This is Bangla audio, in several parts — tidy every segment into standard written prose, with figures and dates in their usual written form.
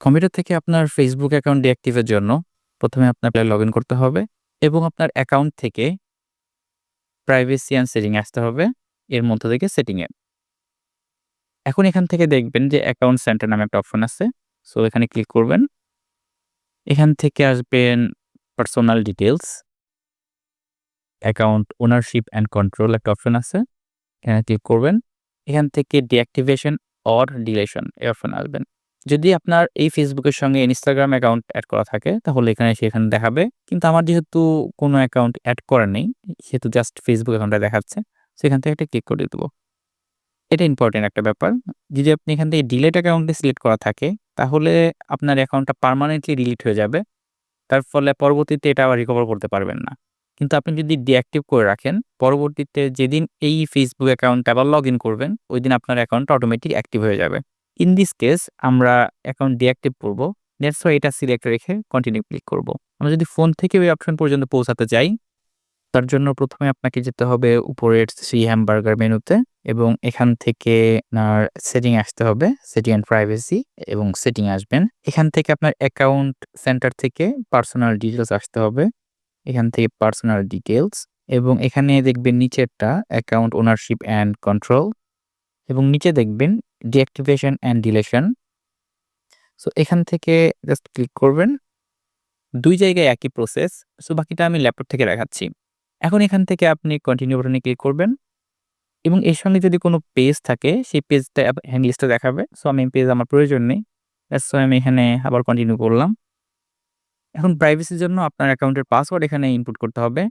কম্পিউটার থেকে আপনার Facebook অ্যাকাউন্ট ডিঅ্যাক্টিভের জন্য ১ম এ আপনার লগইন করতে হবে এবং আপনার অ্যাকাউন্ট থেকে প্রাইভেসি অ্যান্ড সেটিং এ আসতে হবে। এর মধ্য থেকে সেটিং এ। এখন এখান থেকে দেখবেন যে অ্যাকাউন্ট সেন্টার নামে একটা অপশন আছে। সো এখানে ক্লিক করবেন। এখান থেকে আসবেন personal details, account ownership and control একটা অপশন আছে। এখানে ক্লিক করবেন। এখান থেকে ডিঅ্যাক্টিভেশন অর ডিলেশন এই অপশনে আসবেন। যদি আপনার এই Facebook এর সঙ্গে Instagram অ্যাকাউন্ট এড করা থাকে তাহলে সেখানে দেখাবে। কিন্তু আমার যেহেতু কোনো অ্যাকাউন্ট এড করা নেই, সেহেতু জাস্ট Facebook অ্যাকাউন্টটা দেখাচ্ছে। সো এখান থেকে একটা ক্লিক করে দেব। এটা ইম্পোর্টেন্ট একটা ব্যাপার। যদি আপনি এখান থেকে ডিলিট অ্যাকাউন্টে সিলেক্ট করা থাকে, তাহলে আপনার অ্যাকাউন্টটা পার্মানেন্টলি ডিলিট হয়ে যাবে। তার ফলে পরবর্তীতে এটা আবার রিকভার করতে পারবেন না। কিন্তু আপনি যদি ডিঅ্যাক্টিভ করে রাখেন, পরবর্তীতে যেদিন এই Facebook অ্যাকাউন্টে আবার লগইন করবেন, ঐদিন আপনার অ্যাকাউন্টটা অটোমেটিক অ্যাক্টিভ হয়ে যাবে। ইন দিস কেস আমরা অ্যাকাউন্ট ডিঅ্যাক্টিভ করব। দ্যাটস হোয়াই এটা সিলেক্ট রেখে কন্টিনিউ ক্লিক করব। আমরা যদি ফোন থেকে ওই অপশন পর্যন্ত পৌঁছাতে চাই, তার জন্য ১ম এ আপনাকে যেতে হবে উপরের 3 হ্যামবার্গার মেনুতে এবং এখান থেকে আপনার সেটিং এ আসতে হবে। সেটিং অ্যান্ড প্রাইভেসি এবং সেটিং এ আসবেন। এখান থেকে আপনার অ্যাকাউন্ট সেন্টার থেকে পার্সোনাল ডিটেইলস আসতে হবে। এখান থেকে পার্সোনাল ডিটেইলস এবং এখানে দেখবেন নিচেরটা অ্যাকাউন্ট ওনারশিপ অ্যান্ড কন্ট্রোল এবং নিচে দেখবেন ডিঅ্যাক্টিভেশন অ্যান্ড ডিলেশন। সো এখান থেকে জাস্ট ক্লিক করবেন। ২ জায়গায় একই প্রসেস। সো বাকিটা আমি ল্যাপটপ থেকে দেখাচ্ছি। এখন এখান থেকে আপনি কন্টিনিউ বাটনে ক্লিক করবেন এবং এর সঙ্গে যদি কোনো পেজ থাকে সেই পেজটা হ্যান্ড লিস্টে দেখাবে। সো আমি পেজ আমার প্রয়োজন নেই। দ্যাটস হোয়াই আমি এখানে আবার কন্টিনিউ করলাম। এখন প্রাইভেসির জন্য আপনার অ্যাকাউন্টের পাসওয়ার্ড এখানে ইনপুট করতে হবে।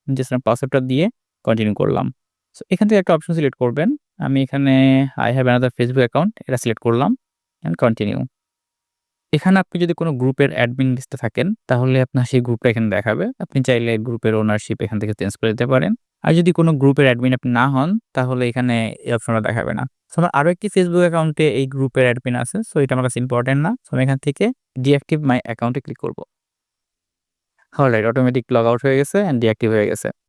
জাস্ট আমি পাসওয়ার্ডটা দিয়ে কন্টিনিউ করলাম। সো এখান থেকে একটা অপশন সিলেক্ট করবেন। আমি এখানে I have another Facebook account এটা সিলেক্ট করলাম এন্ড কন্টিনিউ। এখানে আপনি যদি কোনো গ্রুপের অ্যাডমিন লিস্টে থাকেন, তাহলে আপনার সেই গ্রুপটা এখানে দেখাবে। আপনি চাইলে গ্রুপের ওনারশিপ এখান থেকে চেঞ্জ করে দিতে পারেন। আর যদি কোনো গ্রুপের অ্যাডমিন আপনি না হন, তাহলে এখানে এই অপশনটা দেখাবে না। সো আমার আরো একটি Facebook অ্যাকাউন্টে এই গ্রুপের অ্যাডমিন আছে। সো এটা আমার কাছে ইম্পোর্টেন্ট না। সো আমি এখান থেকে ডিঅ্যাক্টিভ মাই অ্যাকাউন্টে ক্লিক করব। অলরাইট অটোমেটিক লগ আউট হয়ে গেছে এন্ড ডিঅ্যাক্টিভ হয়ে গেছে।